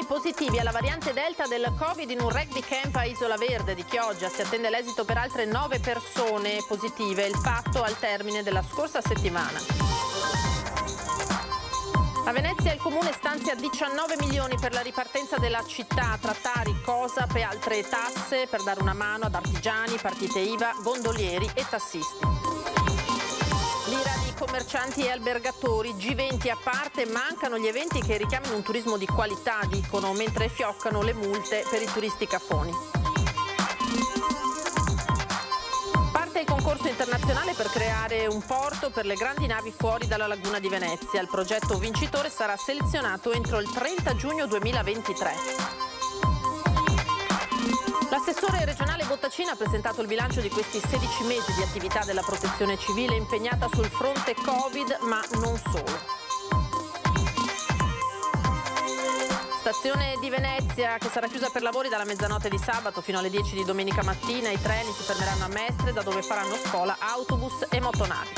Nuovi positivi alla variante Delta del Covid in un rugby camp a Isola Verde di Chioggia. Si attende l'esito per altre 9 persone positive. Il fatto al termine della scorsa settimana. A Venezia il comune stanzia 19 milioni per la ripartenza della città tra Tari, COSAP e altre tasse per dare una mano ad artigiani, partite IVA, gondolieri e tassisti. L'ira di commercianti e albergatori, G20 a parte, mancano gli eventi che richiamino un turismo di qualità, dicono, mentre fioccano le multe per i turisti cafoni. Parte il concorso internazionale per creare un porto per le grandi navi fuori dalla laguna di Venezia. Il progetto vincitore sarà selezionato entro il 30 giugno 2023. L'assessore regionale Bottacina ha presentato il bilancio di questi 16 mesi di attività della protezione civile impegnata sul fronte Covid, ma non solo. Stazione di Venezia che sarà chiusa per lavori dalla mezzanotte di sabato fino alle 10 di domenica mattina. I treni si fermeranno a Mestre, da dove faranno scuola autobus e motonavi.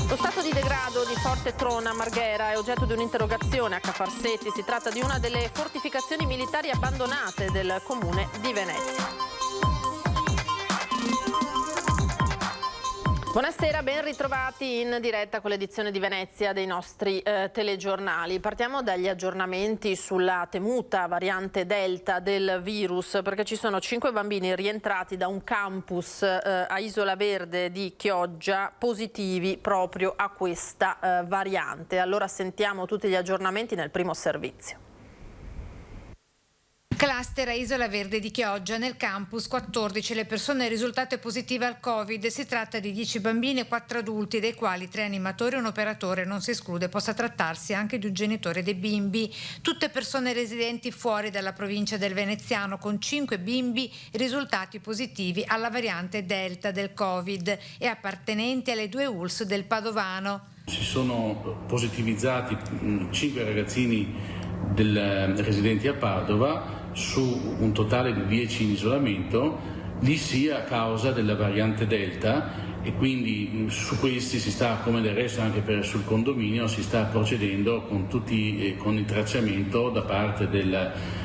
Lo stato di degrado di Forte Trona a Marghera è oggetto di un'interrogazione a Cafarsetti. Si tratta di una delle fortificazioni militari abbandonate del comune di Venezia. Buonasera, ben ritrovati in diretta con l'edizione di Venezia dei nostri telegiornali. Partiamo dagli aggiornamenti sulla temuta variante Delta del virus, perché ci sono 5 bambini rientrati da un campus a Isola Verde di Chioggia positivi proprio a questa variante. Allora sentiamo tutti gli aggiornamenti nel primo servizio. Cluster a Isola Verde di Chioggia. Nel campus 14 le persone risultate positive al Covid. Si tratta di 10 bambini e 4 adulti, dei quali 3 animatori e un operatore. Non si esclude possa trattarsi anche di un genitore dei bimbi. Tutte persone residenti fuori dalla provincia del Veneziano, con 5 bimbi risultati positivi alla variante Delta del Covid e appartenenti alle 2 ULSS del Padovano. Si sono positivizzati 5 ragazzini residenti a Padova su un totale di 10 in isolamento, lì sia a causa della variante Delta, e quindi su questi si sta, come del resto anche sul condominio, si sta procedendo con il tracciamento da parte del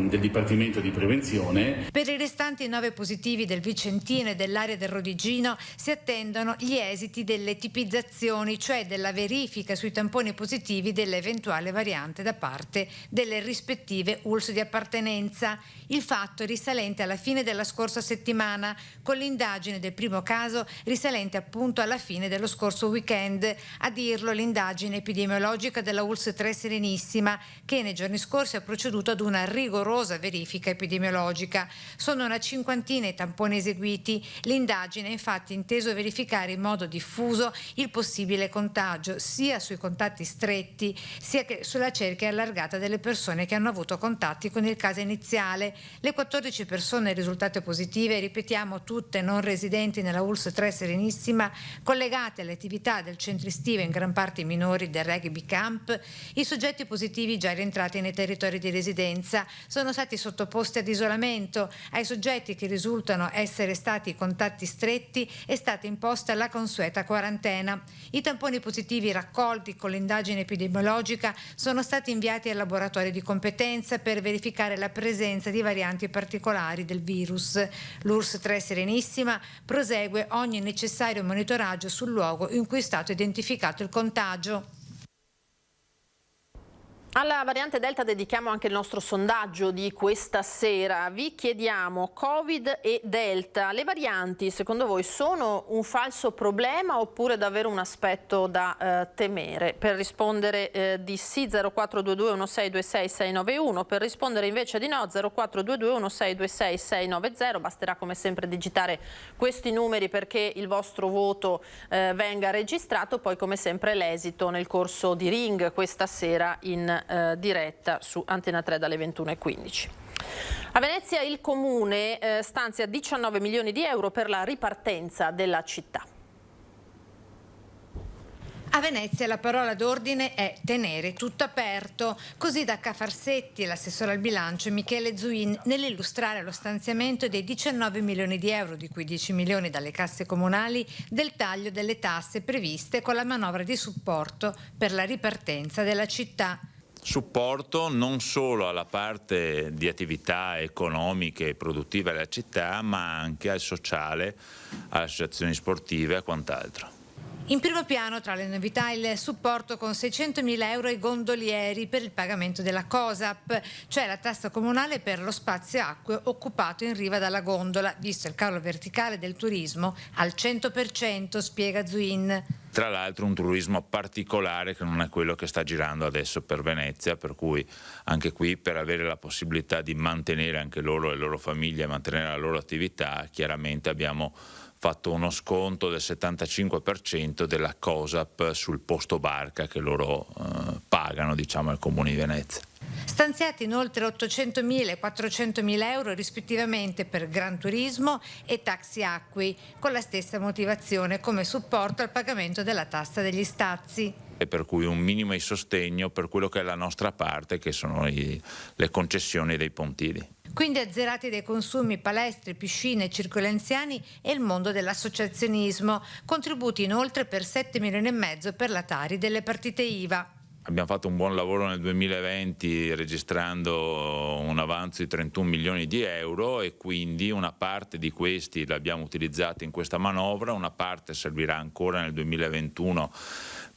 Dipartimento di Prevenzione. Per i restanti 9 positivi del Vicentino e dell'area del Rodigino si attendono gli esiti delle tipizzazioni, cioè della verifica sui tamponi positivi dell'eventuale variante da parte delle rispettive ULSS di appartenenza. Il fatto è risalente alla fine della scorsa settimana, con l'indagine del primo caso risalente appunto alla fine dello scorso weekend. A dirlo l'indagine epidemiologica della ULSS 3 Serenissima, che nei giorni scorsi ha proceduto ad una rigorosa verifica epidemiologica. Sono una cinquantina i tamponi eseguiti. L'indagine ha infatti inteso verificare in modo diffuso il possibile contagio sia sui contatti stretti sia che sulla cerchia allargata delle persone che hanno avuto contatti con il caso iniziale. Le 14 persone risultate positive, ripetiamo, tutte non residenti nella ULSS 3 Serenissima, collegate alle attività del centro estivo, in gran parte minori, del rugby camp. I soggetti positivi già rientrati nei territori di residenza sono stati sottoposti ad isolamento. Ai soggetti che risultano essere stati contatti stretti è stata imposta la consueta quarantena. I tamponi positivi raccolti con l'indagine epidemiologica sono stati inviati al laboratorio di competenza per verificare la presenza di varianti particolari del virus. L'ULSS 3 Serenissima prosegue ogni necessario monitoraggio sul luogo in cui è stato identificato il contagio. Alla variante Delta dedichiamo anche il nostro sondaggio di questa sera. Vi chiediamo: Covid e Delta, le varianti secondo voi sono un falso problema oppure davvero un aspetto da temere? Per rispondere di sì 0422 1626 691, per rispondere invece di no 0422 1626 690. Basterà come sempre digitare questi numeri perché il vostro voto venga registrato, poi come sempre l'esito nel corso di Ring questa sera in diretta su Antena 3 dalle 21:15. A Venezia il comune stanzia 19 milioni di euro per la ripartenza della città. A Venezia la parola d'ordine è tenere tutto aperto, così da Cafarsetti, l'assessore al bilancio Michele Zuin, nell'illustrare lo stanziamento dei 19 milioni di euro, di cui 10 milioni dalle casse comunali, del taglio delle tasse previste con la manovra di supporto per la ripartenza della città. Supporto non solo alla parte di attività economiche e produttive della città, ma anche al sociale, alle associazioni sportive e a quant'altro. In primo piano, tra le novità, il supporto con 600.000 euro ai gondolieri per il pagamento della COSAP, cioè la tassa comunale per lo spazio acqueo occupato in riva dalla gondola, visto il calo verticale del turismo al 100%, spiega Zuin. Tra l'altro un turismo particolare che non è quello che sta girando adesso per Venezia, per cui anche qui, per avere la possibilità di mantenere anche loro e le loro famiglie, mantenere la loro attività, chiaramente abbiamo fatto uno sconto del 75% della COSAP sul posto barca che loro pagano, diciamo, al Comune di Venezia. Stanziati inoltre 800.000 e 400.000 euro rispettivamente per Gran Turismo e Taxi Acqui, con la stessa motivazione come supporto al pagamento della tassa degli Stazi. E per cui un minimo di sostegno per quello che è la nostra parte, che sono le concessioni dei pontili. Quindi azzerati dai consumi palestre, piscine, circoli anziani e il mondo dell'associazionismo. Contributi inoltre per 7 milioni e mezzo per la Tari delle partite IVA. Abbiamo fatto un buon lavoro nel 2020 registrando un avanzo di 31 milioni di euro e quindi una parte di questi l'abbiamo utilizzata in questa manovra, una parte servirà ancora nel 2021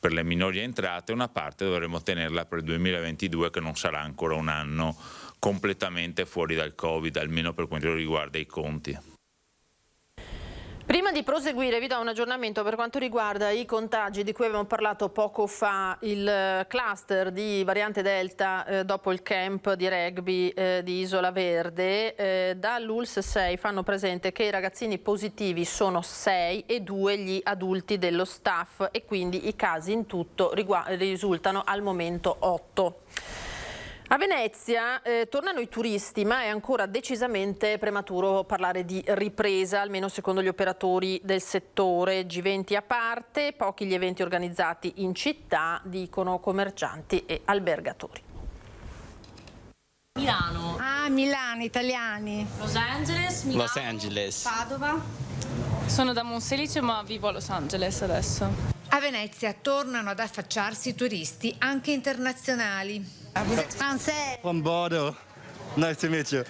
per le minori entrate, una parte dovremo tenerla per il 2022 che non sarà ancora un anno completamente fuori dal Covid, almeno per quanto riguarda i conti. Prima di proseguire vi do un aggiornamento per quanto riguarda i contagi di cui avevamo parlato poco fa, il cluster di variante Delta dopo il camp di rugby di Isola Verde. Dall'ULSS 6 fanno presente che i ragazzini positivi sono 6 e 2 gli adulti dello staff e quindi i casi in tutto risultano al momento 8. A Venezia tornano i turisti, ma è ancora decisamente prematuro parlare di ripresa, almeno secondo gli operatori del settore. G20 a parte, pochi gli eventi organizzati in città, dicono commercianti e albergatori. Milano. Ah, Milano, italiani. Los Angeles, Milano, Los Angeles. Padova. Sono da Monselice ma vivo a Los Angeles adesso. A Venezia tornano ad affacciarsi turisti anche internazionali. From Bordeaux. Nice to meet you.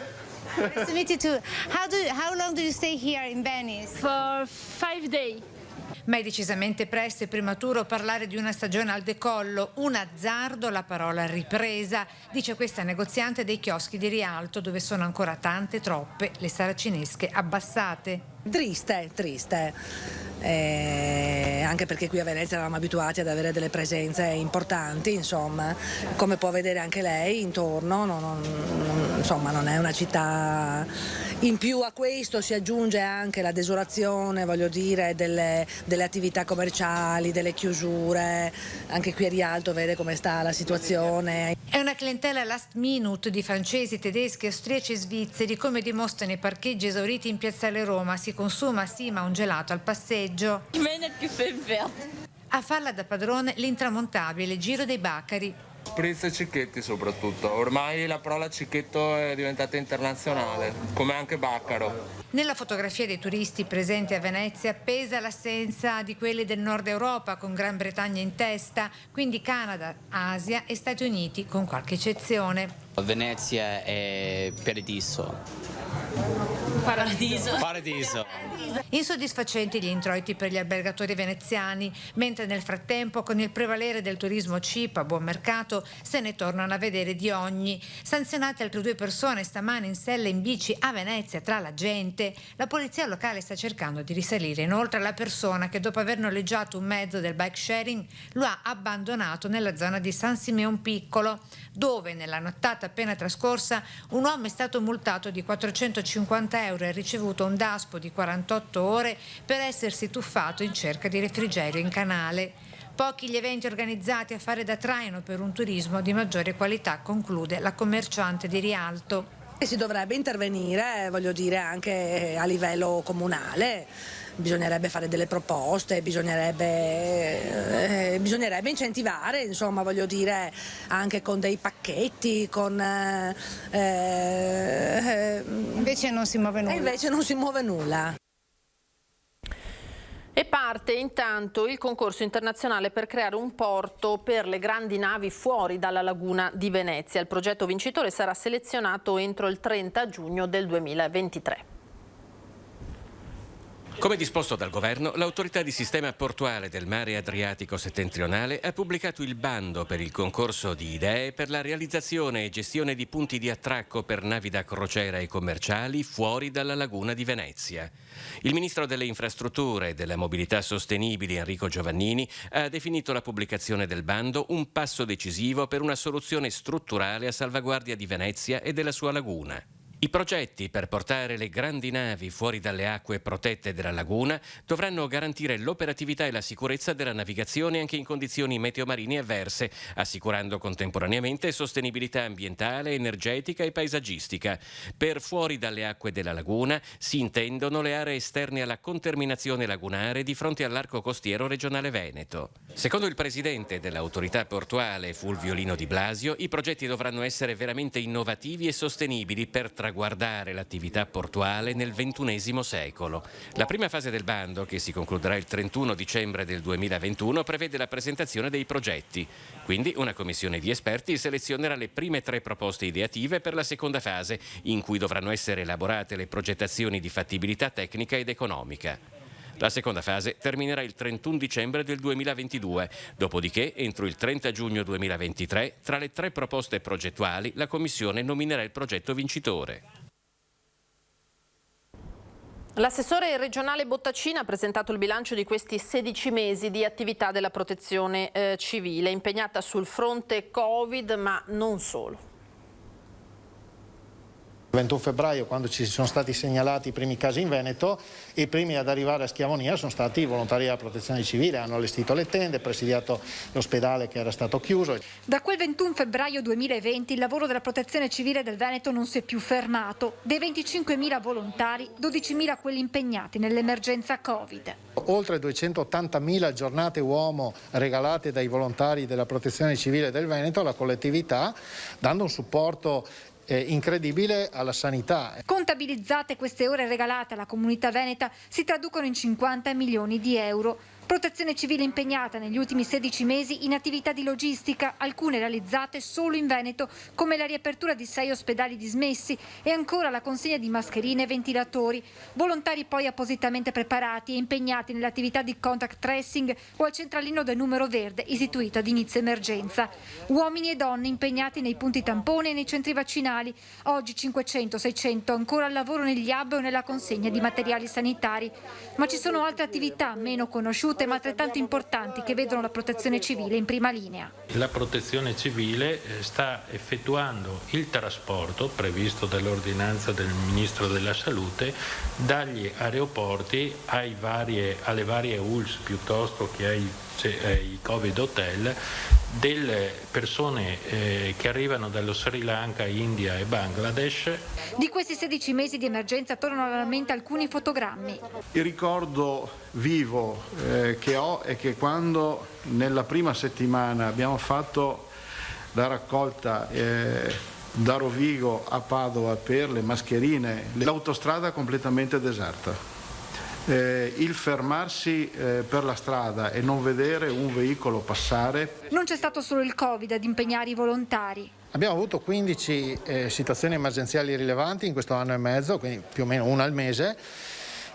Nice to meet you too. How long do you stay here in Venice? For 5 days. Ma è decisamente presto e prematuro parlare di una stagione al decollo, un azzardo la parola ripresa, dice questa negoziante dei chioschi di Rialto, dove sono ancora tante, troppe le saracinesche abbassate. Triste. Anche perché qui a Venezia eravamo abituati ad avere delle presenze importanti, insomma, come può vedere anche lei intorno, non è una città. In più a questo si aggiunge anche la desolazione, voglio dire, delle attività commerciali, delle chiusure. Anche qui a Rialto vede come sta la situazione. È una clientela last minute di francesi, tedeschi, austriaci e svizzeri, come dimostrano i parcheggi esauriti in Piazzale Roma. Si consuma sì, ma un gelato al passeggio. A farla da padrone l'intramontabile Giro dei Baccari. Spritz e cicchetti soprattutto, ormai la parola cicchetto è diventata internazionale, come anche Baccaro. Nella fotografia dei turisti presenti a Venezia pesa l'assenza di quelli del nord Europa con Gran Bretagna in testa, quindi Canada, Asia e Stati Uniti con qualche eccezione. Venezia è paradiso. Paradiso. Insoddisfacenti gli introiti per gli albergatori veneziani, mentre nel frattempo con il prevalere del turismo cheap a buon mercato se ne tornano a vedere di ogni. Sanzionate altre 2 persone stamane in sella in bici a Venezia tra la gente. La polizia locale sta cercando di risalire inoltre alla persona che dopo aver noleggiato un mezzo del bike sharing lo ha abbandonato nella zona di San Simeon Piccolo, dove nella nottata appena trascorsa un uomo è stato multato di 450 euro e ha ricevuto un daspo di 48 ore per essersi tuffato in cerca di refrigerio in canale. Pochi gli eventi organizzati a fare da traino per un turismo di maggiore qualità, conclude la commerciante di Rialto. Si dovrebbe intervenire, voglio dire, anche a livello comunale. Bisognerebbe fare delle proposte, bisognerebbe incentivare, insomma, voglio dire, anche con dei pacchetti, Invece non si muove nulla. Invece non si muove nulla. E parte intanto il concorso internazionale per creare un porto per le grandi navi fuori dalla laguna di Venezia. Il progetto vincitore sarà selezionato entro il 30 giugno del 2023. Come disposto dal governo, l'autorità di sistema portuale del mare Adriatico settentrionale ha pubblicato il bando per il concorso di idee per la realizzazione e gestione di punti di attracco per navi da crociera e commerciali fuori dalla laguna di Venezia. Il ministro delle infrastrutture e della mobilità sostenibili Enrico Giovannini ha definito la pubblicazione del bando un passo decisivo per una soluzione strutturale a salvaguardia di Venezia e della sua laguna. I progetti per portare le grandi navi fuori dalle acque protette della laguna dovranno garantire l'operatività e la sicurezza della navigazione anche in condizioni meteomarine avverse, assicurando contemporaneamente sostenibilità ambientale, energetica e paesaggistica. Per fuori dalle acque della laguna si intendono le aree esterne alla conterminazione lagunare di fronte all'arco costiero regionale Veneto. Secondo il presidente dell'autorità portuale Fulvio Lino Di Blasio, i progetti dovranno essere veramente innovativi e sostenibili per traguardare l'attività portuale nel XXI secolo. La prima fase del bando, che si concluderà il 31 dicembre del 2021, prevede la presentazione dei progetti. Quindi una commissione di esperti selezionerà le prime 3 proposte ideative per la seconda fase, in cui dovranno essere elaborate le progettazioni di fattibilità tecnica ed economica. La seconda fase terminerà il 31 dicembre del 2022, dopodiché entro il 30 giugno 2023 tra le 3 proposte progettuali la Commissione nominerà il progetto vincitore. L'assessore regionale Bottacina ha presentato il bilancio di questi 16 mesi di attività della protezione civile, impegnata sul fronte Covid, ma non solo. Il 21 febbraio, quando ci sono stati segnalati i primi casi in Veneto, i primi ad arrivare a Schiavonia sono stati i volontari della protezione civile, hanno allestito le tende, presidiato l'ospedale che era stato chiuso. Da quel 21 febbraio 2020 il lavoro della protezione civile del Veneto non si è più fermato. Dei 25.000 volontari, 12.000 quelli impegnati nell'emergenza Covid. Oltre 280.000 giornate uomo regalate dai volontari della protezione civile del Veneto alla collettività, dando un supporto incredibile alla sanità. Contabilizzate queste ore regalate alla comunità veneta si traducono in 50 milioni di euro. Protezione civile impegnata negli ultimi 16 mesi in attività di logistica, alcune realizzate solo in Veneto, come la riapertura di 6 ospedali dismessi e ancora la consegna di mascherine e ventilatori. Volontari poi appositamente preparati e impegnati nell'attività di contact tracing o al centralino del numero verde istituito ad inizio emergenza. Uomini e donne impegnati nei punti tampone e nei centri vaccinali. Oggi 500-600 ancora al lavoro negli hub o nella consegna di materiali sanitari. Ma ci sono altre attività meno conosciute ma altrettanto importanti che vedono la protezione civile in prima linea. La protezione civile sta effettuando il trasporto previsto dall'ordinanza del Ministro della Salute dagli aeroporti alle varie ULSS piuttosto che ai Covid hotel delle persone che arrivano dallo Sri Lanka, India e Bangladesh. Di questi 16 mesi di emergenza tornano alla mente alcuni fotogrammi. Il ricordo vivo che ho è che quando nella prima settimana abbiamo fatto la raccolta da Rovigo a Padova per le mascherine, l'autostrada completamente deserta. Il fermarsi per la strada e non vedere un veicolo passare. Non c'è stato solo il Covid ad impegnare i volontari. Abbiamo avuto 15 situazioni emergenziali rilevanti in questo anno e mezzo, quindi più o meno una al mese.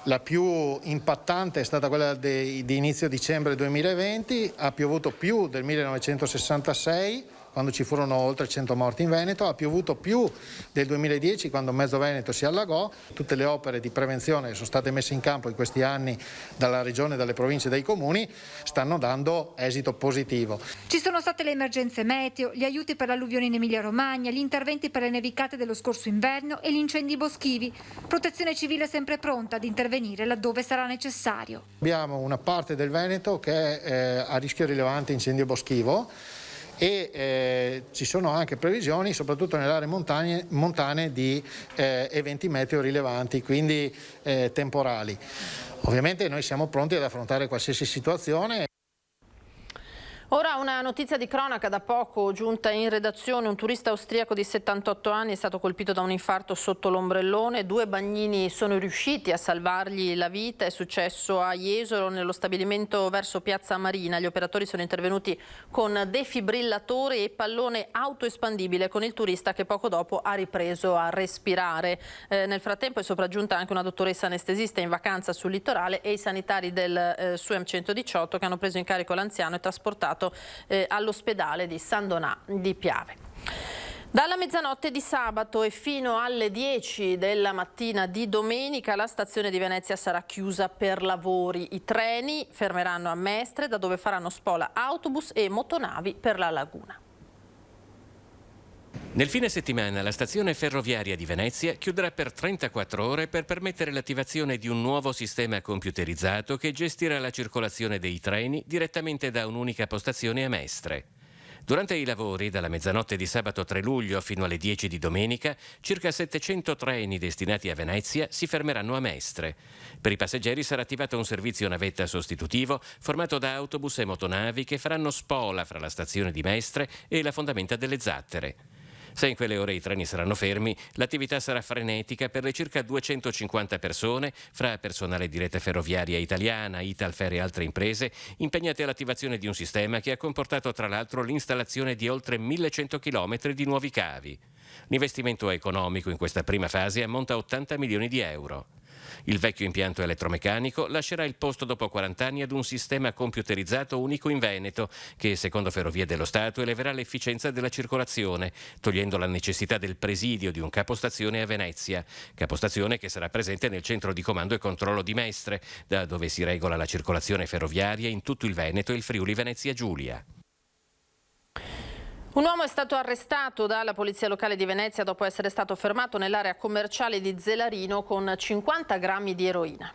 La più impattante è stata quella di inizio dicembre 2020, ha piovuto più del 1966, quando ci furono oltre 100 morti in Veneto, ha piovuto più del 2010 quando mezzo Veneto si allagò. Tutte le opere di prevenzione che sono state messe in campo in questi anni dalla Regione, dalle province e dai comuni stanno dando esito positivo. Ci sono state le emergenze meteo, gli aiuti per l'alluvione in Emilia-Romagna, gli interventi per le nevicate dello scorso inverno e gli incendi boschivi. Protezione civile sempre pronta ad intervenire laddove sarà necessario. Abbiamo una parte del Veneto che è a rischio rilevante incendio boschivo e ci sono anche previsioni, soprattutto nelle aree montane, di eventi meteo rilevanti, quindi temporali. Ovviamente noi siamo pronti ad affrontare qualsiasi situazione. Ora una notizia di cronaca da poco giunta in redazione. Un turista austriaco di 78 anni è stato colpito da un infarto sotto l'ombrellone. 2 bagnini sono riusciti a salvargli la vita. È successo a Jesolo, nello stabilimento verso Piazza Marina. Gli operatori sono intervenuti con defibrillatore e pallone autoespandibile con il turista che poco dopo ha ripreso a respirare. Nel frattempo è sopraggiunta anche una dottoressa anestesista in vacanza sul litorale e i sanitari del SUEM 118 che hanno preso in carico l'anziano e trasportato all'ospedale di San Donà di Piave. Dalla mezzanotte di sabato e fino alle 10 della mattina di domenica la stazione di Venezia sarà chiusa per lavori. I treni fermeranno a Mestre, da dove faranno spola autobus e motonavi per la laguna. Nel fine settimana la stazione ferroviaria di Venezia chiuderà per 34 ore per permettere l'attivazione di un nuovo sistema computerizzato che gestirà la circolazione dei treni direttamente da un'unica postazione a Mestre. Durante i lavori, dalla mezzanotte di sabato 3 luglio fino alle 10 di domenica, circa 700 treni destinati a Venezia si fermeranno a Mestre. Per i passeggeri sarà attivato un servizio navetta sostitutivo formato da autobus e motonavi che faranno spola fra la stazione di Mestre e la fondamenta delle Zattere. Se in quelle ore i treni saranno fermi, l'attività sarà frenetica per le circa 250 persone, fra personale di Rete Ferroviaria Italiana, Italfer e altre imprese, impegnate all'attivazione di un sistema che ha comportato tra l'altro l'installazione di oltre 1100 km di nuovi cavi. L'investimento economico in questa prima fase ammonta a 80 milioni di euro. Il vecchio impianto elettromeccanico lascerà il posto dopo 40 anni ad un sistema computerizzato unico in Veneto che, secondo Ferrovie dello Stato, eleverà l'efficienza della circolazione, togliendo la necessità del presidio di un capostazione a Venezia, capostazione che sarà presente nel centro di comando e controllo di Mestre, da dove si regola la circolazione ferroviaria in tutto il Veneto e il Friuli Venezia Giulia. Un uomo è stato arrestato dalla polizia locale di Venezia dopo essere stato fermato nell'area commerciale di Zelarino con 50 grammi di eroina.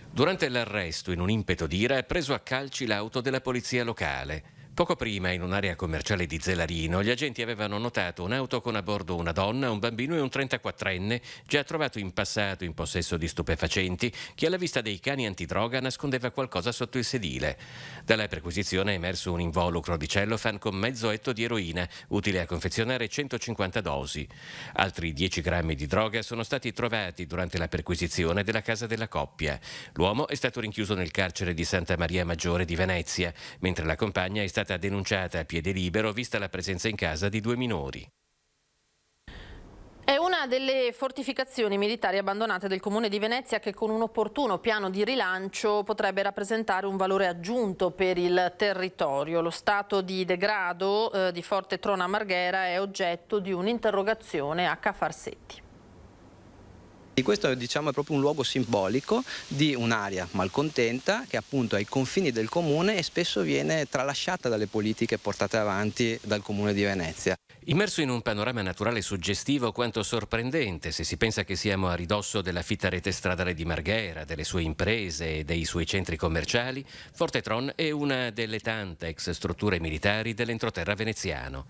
Durante l'arresto, in un impeto d'ira, ha preso a calci l'auto della polizia locale. Poco prima, in un'area commerciale di Zelarino, gli agenti avevano notato un'auto con a bordo una donna, un bambino e un 34enne, già trovato in passato in possesso di stupefacenti, che alla vista dei cani antidroga nascondeva qualcosa sotto il sedile. Dalla perquisizione è emerso un involucro di cellophane con mezzo etto di eroina, utile a confezionare 150 dosi. Altri 10 grammi di droga sono stati trovati durante la perquisizione della casa della coppia. L'uomo è stato rinchiuso nel carcere di Santa Maria Maggiore di Venezia, mentre la compagna è stata denunciata a piede libero vista la presenza in casa di 2 minori. È una delle fortificazioni militari abbandonate del Comune di Venezia che con un opportuno piano di rilancio potrebbe rappresentare un valore aggiunto per il territorio. Lo stato di degrado di Forte Trona Marghera è oggetto di un'interrogazione a Cafarsetti. E questo è proprio un luogo simbolico di un'area malcontenta che appunto è ai confini del comune e spesso viene tralasciata dalle politiche portate avanti dal Comune di Venezia. Immerso in un panorama naturale suggestivo quanto sorprendente se si pensa che siamo a ridosso della fitta rete stradale di Marghera, delle sue imprese e dei suoi centri commerciali, Forte Tron è una delle tante ex strutture militari dell'entroterra veneziano.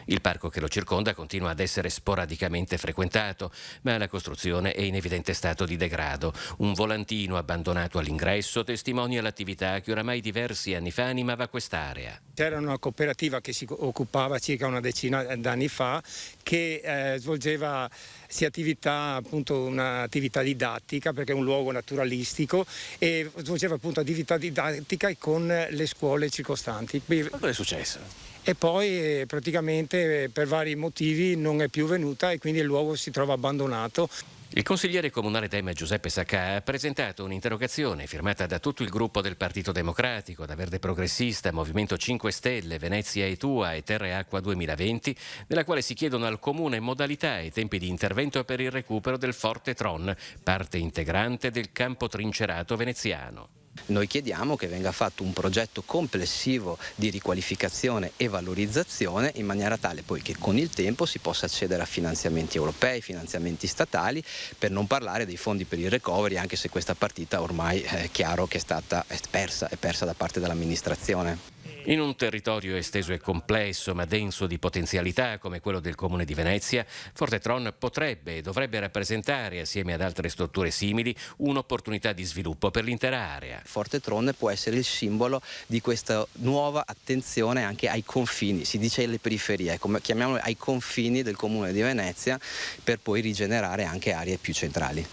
Il parco che lo circonda continua ad essere sporadicamente frequentato, ma la costruzione è in evidente stato di degrado. Un volantino abbandonato all'ingresso testimonia l'attività che oramai diversi anni fa animava quest'area. C'era una cooperativa che si occupava circa una decina d'anni fa che svolgeva sia attività, appunto un'attività didattica perché è un luogo naturalistico e svolgeva appunto attività didattica con le scuole circostanti. Cosa è successo? E poi praticamente per vari motivi non è più venuta e quindi il luogo si trova abbandonato. Il consigliere comunale Dem Giuseppe Saccà ha presentato un'interrogazione firmata da tutto il gruppo del Partito Democratico, da Verde Progressista, Movimento 5 Stelle, Venezia e Tua e Terra e Acqua 2020, nella quale si chiedono al Comune modalità e tempi di intervento per il recupero del Forte Tron, parte integrante del campo trincerato veneziano. Noi chiediamo che venga fatto un progetto complessivo di riqualificazione e valorizzazione in maniera tale poi che con il tempo si possa accedere a finanziamenti europei, finanziamenti statali, per non parlare dei fondi per il recovery, anche se questa partita ormai è chiaro che è persa da parte dell'amministrazione. In un territorio esteso e complesso ma denso di potenzialità come quello del Comune di Venezia, Fortetron potrebbe e dovrebbe rappresentare, assieme ad altre strutture simili, un'opportunità di sviluppo per l'intera area. Fortetron può essere il simbolo di questa nuova attenzione anche ai confini, si dice alle periferie, chiamiamolo ai confini del Comune di Venezia, per poi rigenerare anche aree più centrali.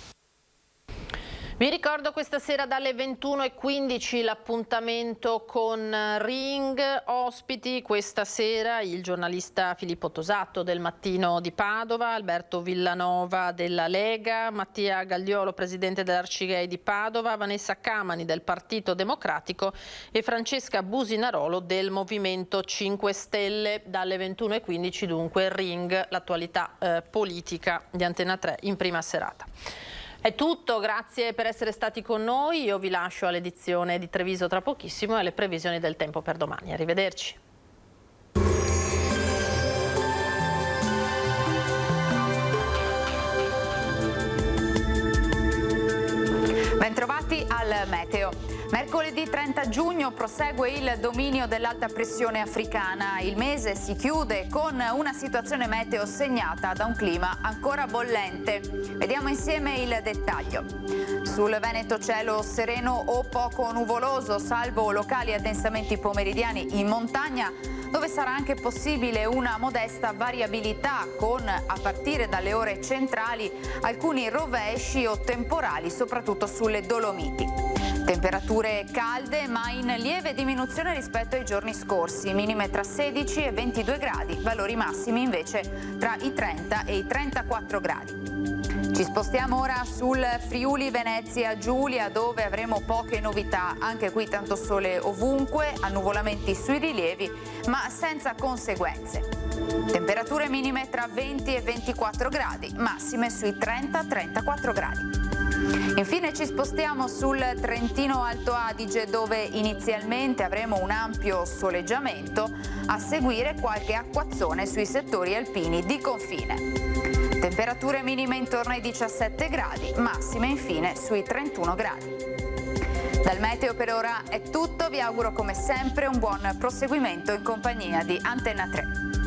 Vi ricordo questa sera dalle 21:15 l'appuntamento con Ring. Ospiti questa sera il giornalista Filippo Tosato del Mattino di Padova, Alberto Villanova della Lega, Mattia Gagliolo, presidente dell'Arcigay di Padova, Vanessa Camani del Partito Democratico e Francesca Businarolo del Movimento 5 Stelle. Dalle 21:15 dunque Ring, l'attualità politica di Antena 3 in prima serata. È tutto, grazie per essere stati con noi, io vi lascio all'edizione di Treviso tra pochissimo e alle previsioni del tempo per domani. Arrivederci. Bentrovati al meteo. Mercoledì 30 giugno prosegue il dominio dell'alta pressione africana. Il mese si chiude con una situazione meteo segnata da un clima ancora bollente. Vediamo insieme il dettaglio. Sul Veneto cielo sereno o poco nuvoloso, salvo locali addensamenti pomeridiani in montagna, dove sarà anche possibile una modesta variabilità con, a partire dalle ore centrali, alcuni rovesci o temporali, soprattutto sulle Dolomiti. Temperature calde ma in lieve diminuzione rispetto ai giorni scorsi, minime tra 16 e 22 gradi, valori massimi invece tra i 30 e i 34 gradi. Ci spostiamo ora sul Friuli Venezia Giulia, dove avremo poche novità, anche qui tanto sole ovunque, annuvolamenti sui rilievi ma senza conseguenze. Temperature minime tra 20 e 24 gradi, massime sui 30-34 gradi. Infine ci spostiamo sul Trentino Alto Adige, dove inizialmente avremo un ampio soleggiamento, a seguire qualche acquazzone sui settori alpini di confine. Temperature minime intorno ai 17 gradi, massime infine sui 31 gradi. Dal meteo per ora è tutto, vi auguro come sempre un buon proseguimento in compagnia di Antena 3.